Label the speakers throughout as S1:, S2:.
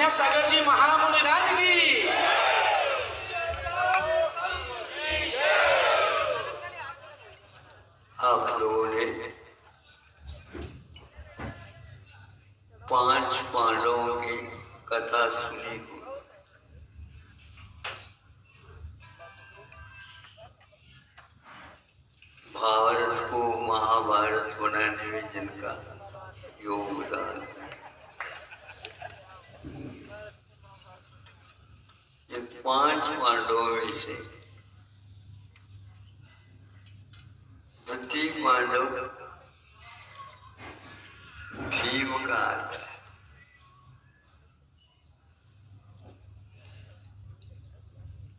S1: विद्यासागर जी महामुनिराज की।
S2: आप लोगों ने 5 पांडवों की कथा सुनी थी। भारत को महाभारत बनाने में जिनका योगदान है, ये 5 पांडवों में से द्वितीय पांडव भीम का आता है।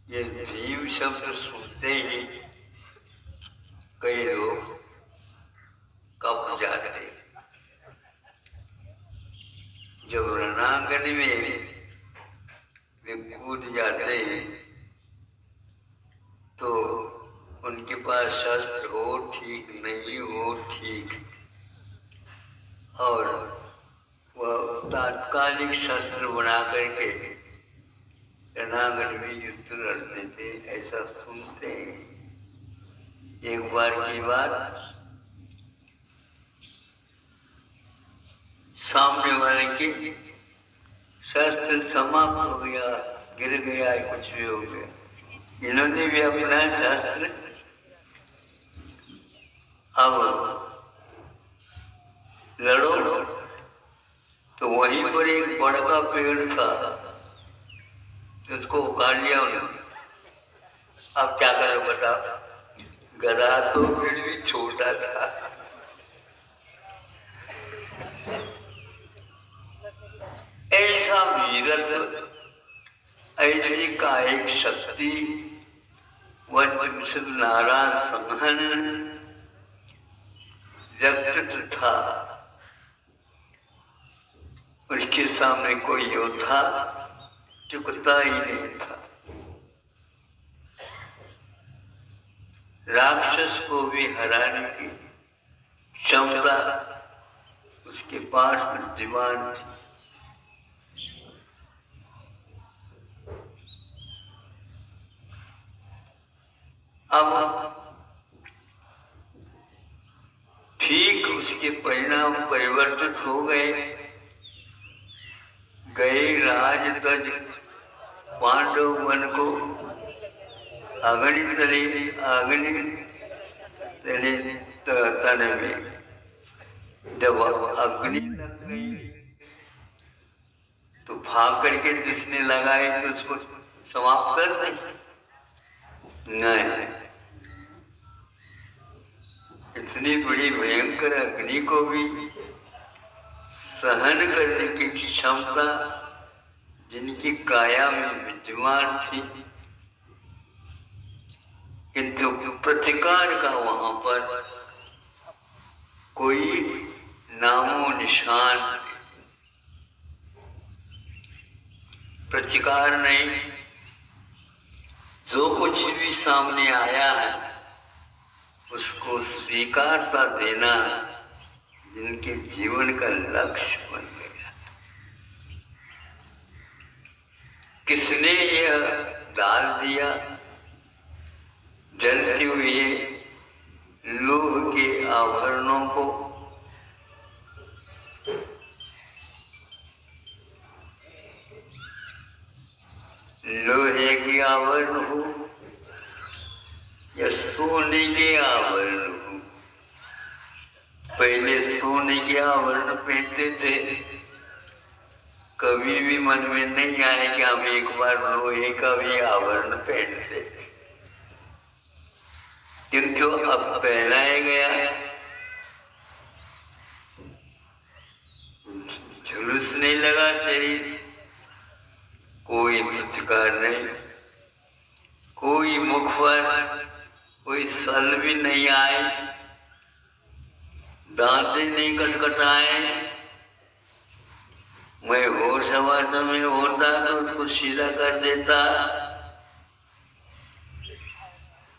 S2: ये भीम शब्द सुनते ही कई लोग कब जाते हैं। जब रणांगन में वे कूद जाते हैं तो उनके पास शस्त्र हो ठीक, नहीं हो ठीक, और वह तात्कालिक शस्त्र बना करके रणांगन में युद्ध लड़ते थे, ऐसा सुनते हैं। एक बार की बात, सामने वाले के शस्त्र समाप्त हो गया, गिर गया, कुछ भी हो गया, इन्होंने भी अपना शस्त्र अब लड़ो। तो वहीं पर एक बड़ा पेड़ था, उसको उखाड़ लिया उन्होंने। अब क्या करो बताओ, गधा तो फिर भी छोटा था। ऐसा वीरत्व, ऐसी कायिक शक्ति, वज्र नारायण संहन व्यक्तित्व था, उसके सामने कोई योद्धा झुकता ही नहीं था। राक्षस को भी हराने की क्षमता उसके पास विद्यमान थी। अब ठीक उसके परिणाम परिवर्तित हो गए। राज तज पांडव मन को अगणित तन में। जब अग्नि लग गई तो भाग करके दिखने लगा है तो उसको समाप्त कर दे। नहीं, इतनी बड़ी भयंकर अग्नि को भी सहन करने की क्षमता जिनकी काया में विद्यमान थी, किंतु प्रतिकार का वहां पर कोई नामो निशान, प्रतिकार नहीं। जो कुछ भी सामने आया है उसको स्वीकारता देना जिनके जीवन का लक्ष्य बन गया। किसने यह डाल दिया जलते हुए लोह के आभरणों को? लोहे के आभरण हो या सोने के आभरण हो, पहले सोने के आभरण पहनते थे, कभी भी मन में नहीं आए कि हम एक बार लोहे का भी आभरण पहनते, किंतु अब पहनाया गया है। झुलस नहीं लगा शरीर, कोई प्रतिकार नहीं, कोई मुख पर कोई सल भी नहीं आए, दांत नहीं कटकटाए। मैं होश हवास में होता तो उसको सीधा कर देता,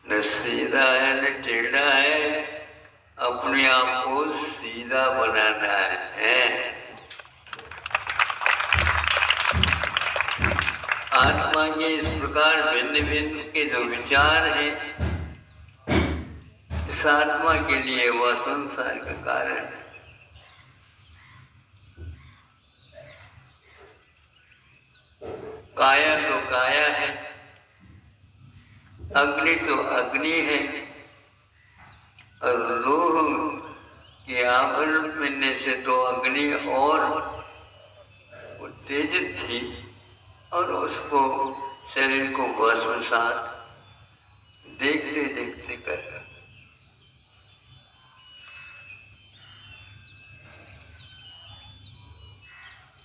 S2: न सीधा है न टेढ़ा है, अपने आप को सीधा बनाना है। आत्मा के इस प्रकार भिन्न भिन्न के जो विचार हैं, इस आत्मा के लिए वह संसार का कारण है। काया तो काया है, अग्नि तो अग्नि है, और लोह के आवरण मिलने से तो अग्नि और उत्तेजित थी और उसको शरीर को भस्मसात देखते देखते कर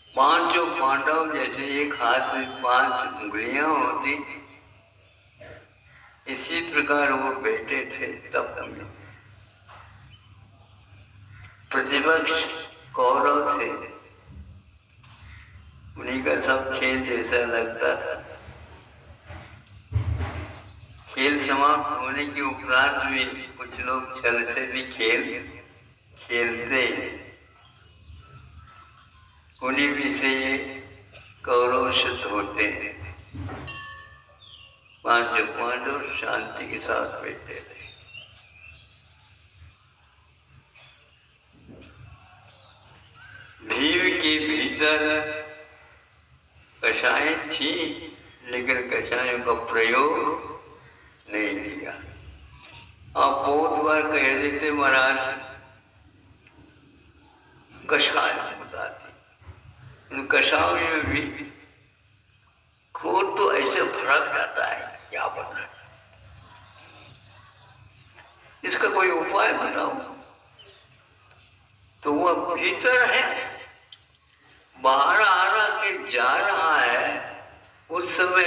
S2: पांचों पांडव जैसे एक हाथ में 5 उंगलियां होती, इसी प्रकार वो बैठे थे तब में। प्रतिपक्ष कौरव थे, उन्हीं का सब खेल जैसा लगता था। खेल समाप्त होने के उपरांत भी कुछ लोग छल से भी खेलते, उन्हीं भी से ये कौरव शुद्ध होते हैं। 5 पांडव शांति के साथ बैठे थे। भीम के भीतर कषाय थी, लेकिन कषायों का प्रयोग नहीं किया। आप बहुत बार कह देते महाराज कषाय बताते, इन कषायों में भी क्रोध तो ऐसे भड़क जाता है, क्या बनना, इसका कोई उपाय बताओ। तो वह भीतर है, बाहर आ रहा के जा रहा है, उस समय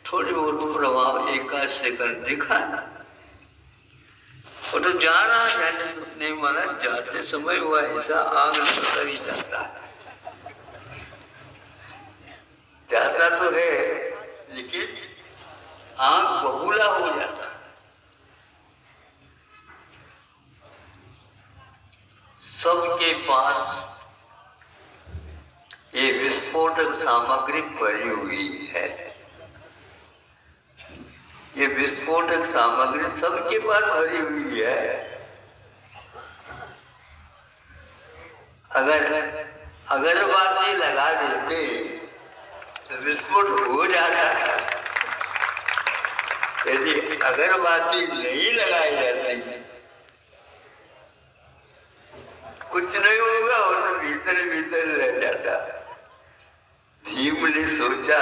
S2: थोड़ी बहुत प्रभाव 1 सेकंड दिखा, और तो जा रहा जाने नहीं माना, जाते समय हुआ ऐसा आग निकल ही जाता है। जाता तो है लेकिन आग बबूला हो जाता है। सबके पास ये विस्फोटक सामग्री भरी हुई है। ये विस्फोटक सामग्री सबके पास भरी हुई है। अगर बाती लगा देते तो विस्फोट हो जाता है। यदि अगरबत्ती नहीं लगाई जाती कुछ नहीं होगा, और तो भीतर भीतर रह जाता। भीम ने सोचा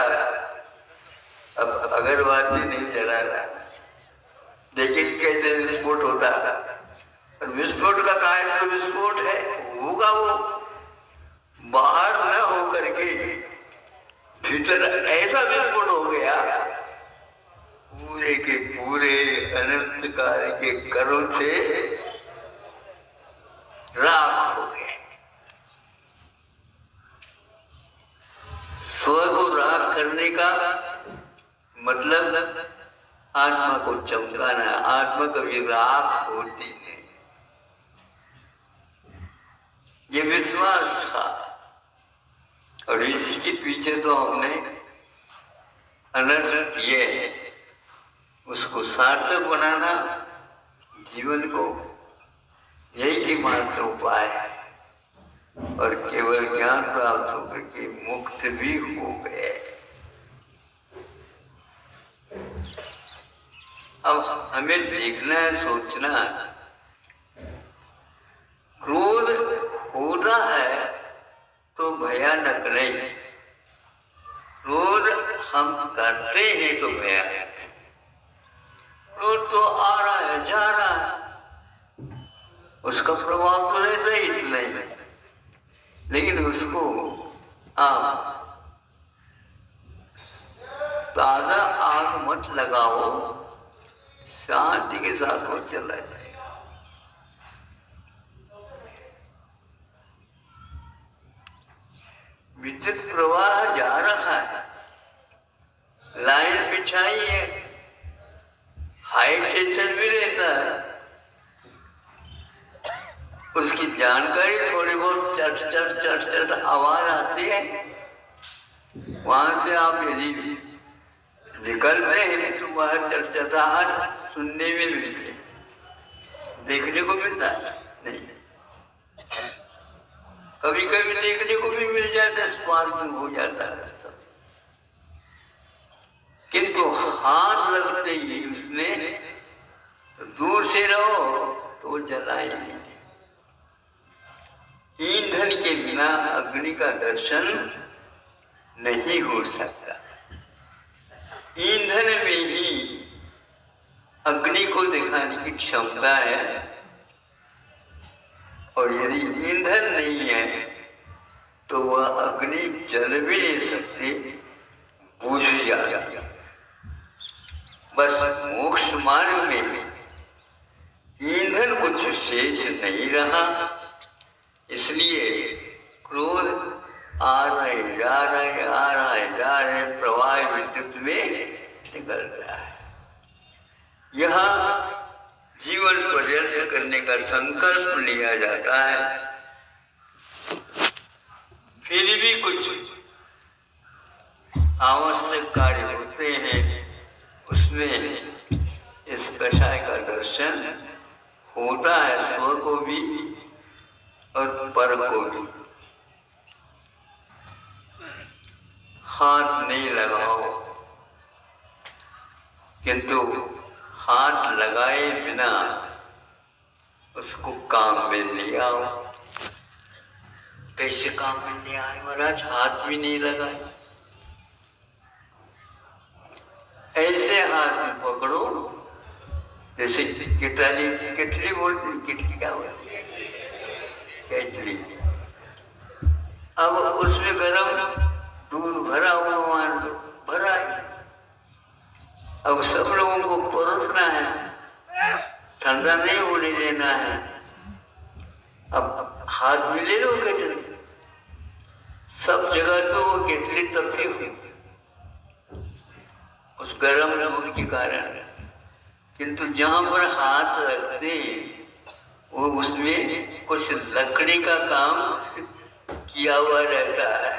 S2: अब अगरबत्ती नहीं जलाना, लेकिन कैसे विस्फोट होता, और विस्फोट का कारण तो विस्फोट है, होगा वो बाहर न होकर के भीतर ऐसा विस्फोट हो गया, पूरे के पूरे अनंत काल के करों से राख हो गए। स्व को राख करने का मतलब आत्मा को चमकाना है। आत्मा कभी राख होती है, ये विश्वास था, और इसी के पीछे तो हमने अनर्थ किए हैं। उसको सार्थक बनाना जीवन को, यही मात्र उपाय है, और केवल ज्ञान प्राप्त होकर के मुक्त भी हो गए। अब हमें देखना है, सोचना, क्रोध होता है तो भयानक नहीं, क्रोध हम करते हैं तो भयानक। क्रोध तो आ रहा है, जा रहा है, उसका प्रभाव तो रहता ही इतना ही, लेकिन उसको आप ताजा आग मत लगाओ, शांति के साथ वो चला जाएगा। विद्युत प्रवाह जा रहा है, लाइन बिछाई है, हाई टेंशन भी रहता है, उसकी जानकारी थोड़ी बहुत चट चट चट चट आवाज आती है, वहां से आप यदि निकलते हैं तो वह चरचराहट सुनने में मिलती, देखने को मिलता नहीं। कभी कभी देखने को भी मिल जाता है, स्पार्किंग हो जाता है सब, किंतु हाथ लगते ही उसमें तो दूर से रहो तो जलाए नहीं। ईंधन के बिना अग्नि का दर्शन नहीं हो सकता। ईंधन में ही अग्नि को दिखाने की क्षमता है, और यदि ईंधन नहीं है तो वह अग्नि जल भी नहीं सकती, बुझ जाती। बस मोक्ष मार्ग में ईंधन कुछ शेष नहीं रहा, इसलिए क्रोध आ रहे जा रहे, आ रहे जा रहे, प्रवाह विद्युत में निकल रहा है। यहाँ जीवन पर्यंत करने का संकल्प लिया जाता है, फिर भी कुछ आवश्यक कार्य होते हैं, उसमें इस कषाय का दर्शन होता है, स्व को भी और पर को भी। हाथ नहीं लगाओ, किंतु हाथ लगाए बिना उसको काम में ले आओ। कैसे काम में ले आए महाराज, हाथ भी नहीं लगाए? ऐसे हाथ में पकड़ो जैसे किटली बोलती, किटली क्या बोलती है, केतली। अब उसमें गरम दूध भरा हुआ मान लो, भरा है, अब सब लोगों को परोसना है, ठंडा नहीं होने देना है। अब हाथ में ले लो केतली, सब जगह तो वो केतली तपी हुई उस गर्म दूध के कारण, किंतु जहां पर हाथ रखते वो उसमें कुछ लकड़ी का काम किया हुआ रहता है,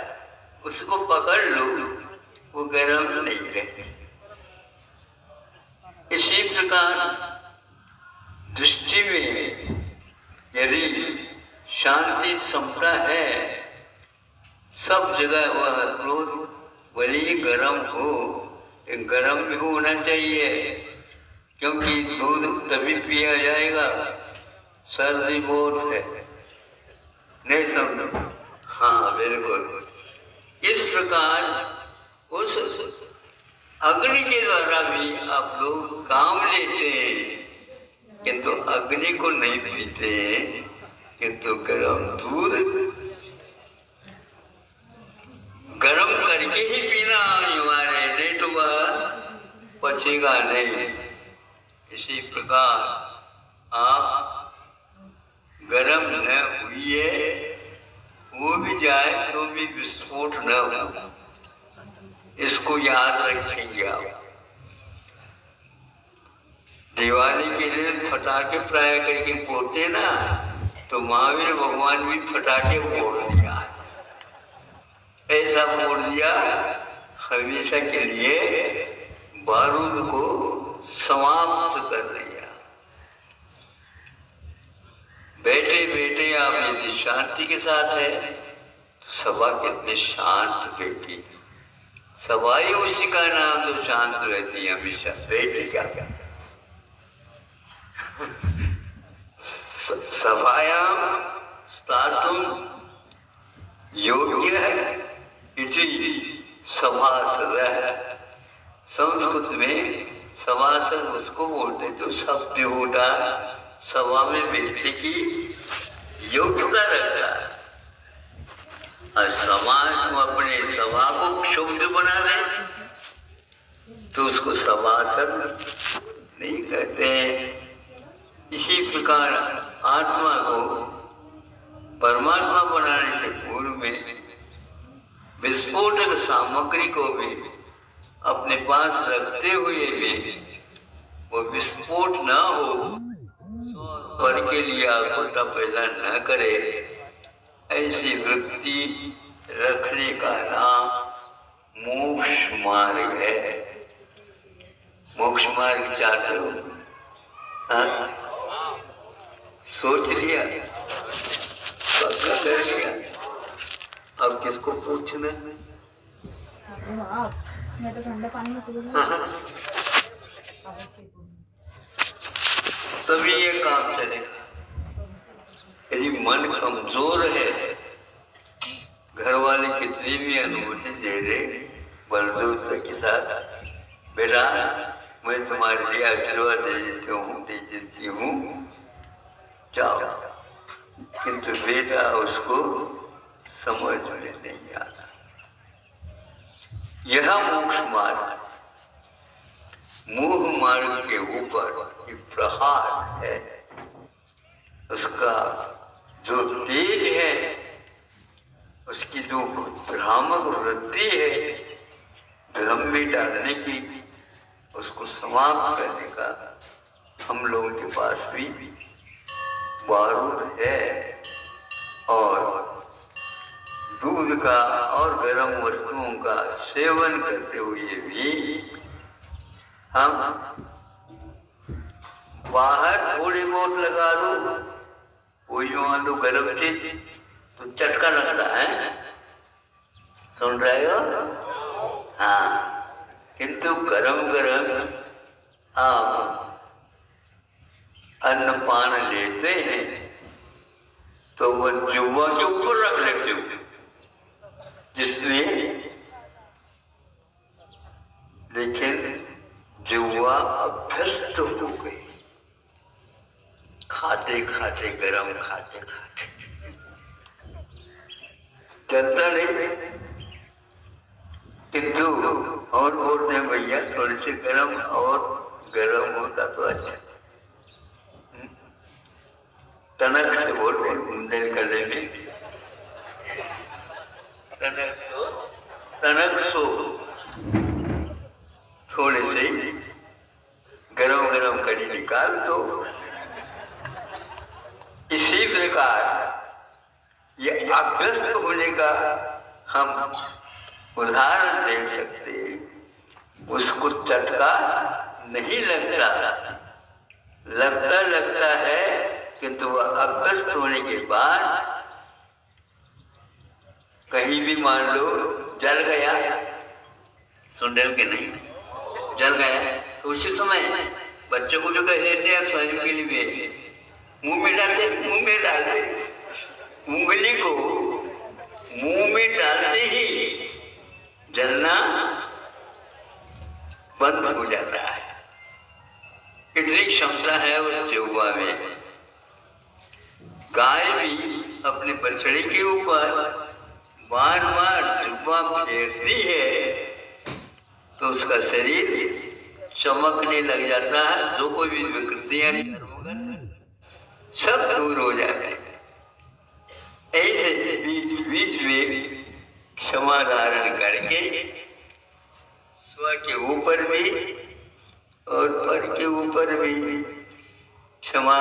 S2: उसको पकड़ लो, वो गर्म नहीं रहती। इसी प्रकार दृष्टि में यदि शांति समता है, सब जगह वह क्रोध भले ही गर्म हो, गर्म भी होना चाहिए, क्योंकि दूध तभी पिया जाएगा, सर्दी बहुत है, नहीं समझो? हाँ बिल्कुल। इस प्रकार उस अग्नि के द्वारा भी आप लोग काम लेते हैं, किंतु अग्नि को नहीं पीते, किंतु गर्म दूध गर्म करके ही पीना अनिवार्य, नहीं तो वह पचेगा नहीं। इसी प्रकार आप गर्म न हुई, हो भी जाए तो भी विस्फोट न हो, इसको याद रखेंगे आप। दिवाली के दिन फटाके प्राय करके फोड़ते ना, तो महावीर भगवान भी फटाके फोड़ दिया, ऐसा फोड़ दिया हमेशा के लिए, बारूद को समाप्त कर दिया। बैठे बैठे आप यदि शांति के साथ है तो सभा कितनी शांत बैठी, सभा ही उसी का नाम तो शांत रहती है हमेशा। बैठे क्या क्या सभायाम स्थातुम योग्य है इति सभासदः। संस्कृत में सभासद उसको बोलते तो सभ्य होता, सभा में बैठने की योग्यता रखता है। और समाज को अपने सभा को शुद्ध बना दे तो उसको सभासद नहीं कहते। इसी प्रकार आत्मा को परमात्मा बनाने से पूर्व में विस्फोटक सामग्री को भी अपने पास रखते हुए भी वो विस्फोट न हो, पर के लिए आकुलता पैदा न करे, ऐसी वृत्ति रखने का नाम मोक्ष मार्ग है। मोक्ष मार्ग चाहते हो? हाँ? सोच लिया, पक्का कर लिया, अब किसको पूछना?
S3: मैं तो ठंडा पानी में
S2: तभी ये काम चलेगा। यदि मन कमजोर है, घर वाले कितनी भी अनुभूति दे दे बलदूत के साथ, बेटा मैं तुम्हारे लिए आशीर्वाद दे देती हूँ, जाओ, किंतु बेटा उसको समझ में नहीं आता। यह मोक्ष मार्ग, मोह मार्ग के ऊपर एक प्रहार है। उसका जो तेज है, उसकी जो भ्रामक वृत्ति है भ्रम में डालने की, उसको समाप्त करने का हम लोगों के पास भी बारूद है। और दूध का और गर्म वस्तुओं का सेवन करते हुए भी हम बाहर थोड़ी बहुत लगा लो, वही मान लो गर्म चीज तो चटका लगता है, सुन रहे हो? हाँ, किंतु गरम गरम आप अन्न पान लेते हैं तो वो जुआ के ऊपर रख लेते हो, जिसलिए लेकिन जुआ अभ्यस्त हो गई, खाते खाते गरम खाते खाते चलता नहीं। किंतु और बोलते हैं भैया थोड़े से गरम और गरम होता तो अच्छा। तनक से बोलते हैं बुंदेल करने में, तनक सो थोड़े से गरम गरम कड़ी निकाल दो। इसी प्रकार ये अभ्यस्त होने का हम उदाहरण दे सकते। उसको चटका नहीं लगता है, किंतु वह अभ्यस्त होने के बाद कहीं भी मान लो जल गया, सुन रहे हो कि नहीं, जल गया तो उसी समय बच्चों को जो कह देते हैं स्वयं के लिए मुंह में डालते उंगली को मुंह में डालते ही जलना बंद हो जाता है। इतनी क्षमता है उस जुआ में। गाय भी अपने बछड़े के ऊपर बार बार जुआ फेरती है तो उसका शरीर चमकने लग जाता है, जो कोई भी विकृतियां सब दूर हो जाते हैं। ऐसे बीच में क्षमा धारण करके स्व के ऊपर भी और पर के ऊपर भी क्षमा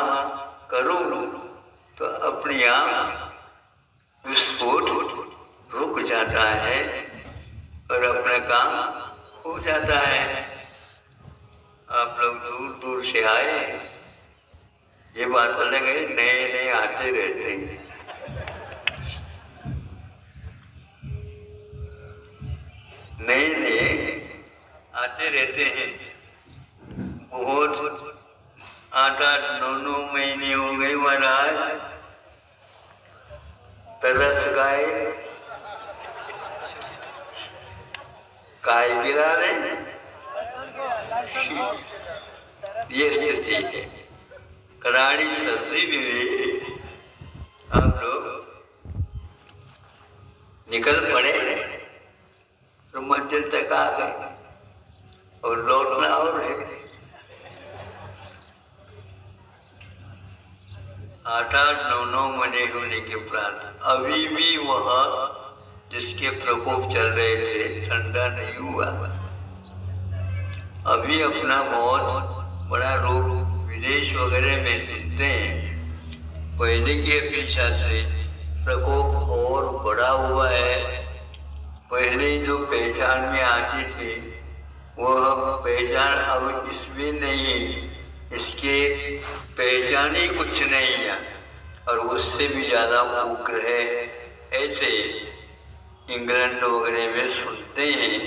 S2: करो तो अपने आप विस्फोट रुक जाता है और अपना काम हो जाता है। आप लोग दूर दूर से आए, ये बात अलग है, नए नए आते रहते हैं। नए आते रहते हैं, बहुत 8-8 9-9 महीने हो गए महाराज, तरस गए, काय गिरा रहे, ये स्थिति है। कराड़ी सर्दी में हम लोग निकल पड़े तो मंजिल तक आ गए और लौटना और है। 8-8 9-9 महीने होने के उपरांत अभी भी वह जिसके प्रकोप चल रहे थे ठंडा नहीं हुआ। अभी अपना बहुत बड़ा रोग विदेश वगैरह में सुनते हैं, पहले की अपेक्षा से प्रकोप और बड़ा हुआ है। पहले जो पहचान में आती थी वह पहचान अब इसमें नहीं है, इसके पहचान ही कुछ नहीं है और उससे भी ज्यादा उग्र है। ऐसे इंग्लैंड वगैरह में सुनते हैं,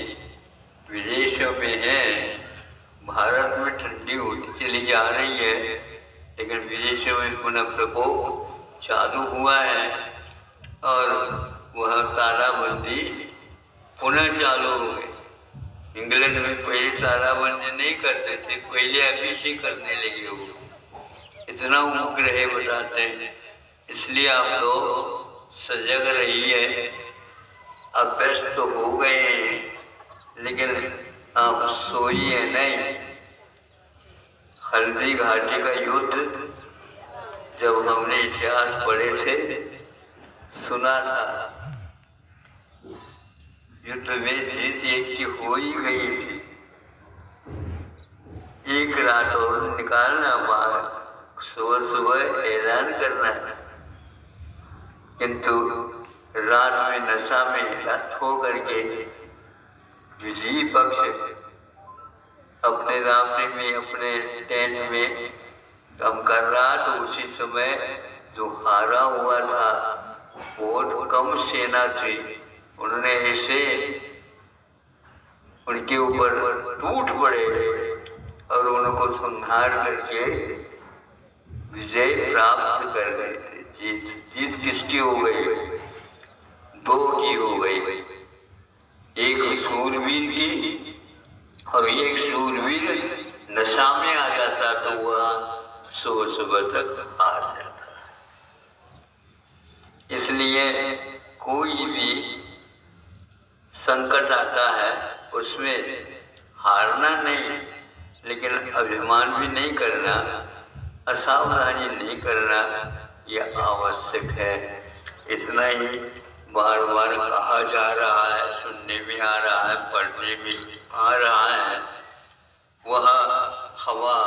S2: विदेशों में है, भारत में ठंडी होती चली जा रही है, लेकिन विदेशों में पुनः प्रकोप चालू हुआ है और वह तालाबंदी पुनः चालू हो गई। इंग्लैंड में पहले तालाबंदी नहीं करते थे, पहले अभी से करने लगे हो, इतना उग्र है बताते हैं। इसलिए आप लोग सजग रहिए। अभ्यस्त तो हो गए हैं, लेकिन आप सोइए नहीं। हल्दी घाटी का युद्ध जब हमने इतिहास पढ़े थे, सुना था, युद्ध में जीत एक की हो ही गई थी। एक रात और निकालना, बाहर सुबह सुबह ऐलान करना, किंतु रात में नशा में रत हो करके विजयी पक्ष अपने रावटी में, अपने टेंट में काम कर रहा। तो उसी समय जो हारा हुआ था, बहुत कम सेना थी, उन्होंने ऐसे उनके ऊपर टूट पड़े और उनको संहार करके विजय प्राप्त कर गए थे। जीत किसकी हो गई? दो की हो गई, एक शूरवीर की, और एक शूरवीर नशा में आ जाता तो वह सुबह सुबह तक हार जाता। इसलिए कोई भी संकट आता है उसमें हारना नहीं, लेकिन अभिमान भी नहीं करना, असावधानी नहीं करना, यह आवश्यक है। इतना ही बार बार कहा जा रहा है, सुनने में आ रहा है, पढ़ने में आ रहा है। वह हवा,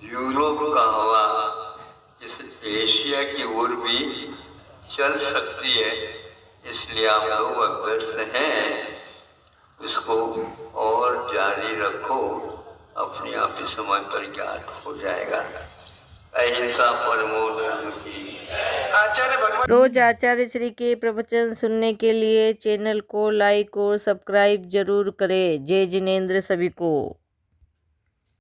S2: यूरोप का हवा इस एशिया की ओर भी चल सकती है। इसलिए आप लोग अभ्यस्त हैं, इसको और जारी रखो, अपने आप ही समय पर ज्ञान हो जाएगा। अहिंसा परमो धर्म की।
S1: आचार्य भगवान
S3: रोज आचार्य श्री के प्रवचन सुनने के लिए चैनल को लाइक और सब्सक्राइब जरूर करें। जय जिनेंद्र सभी को।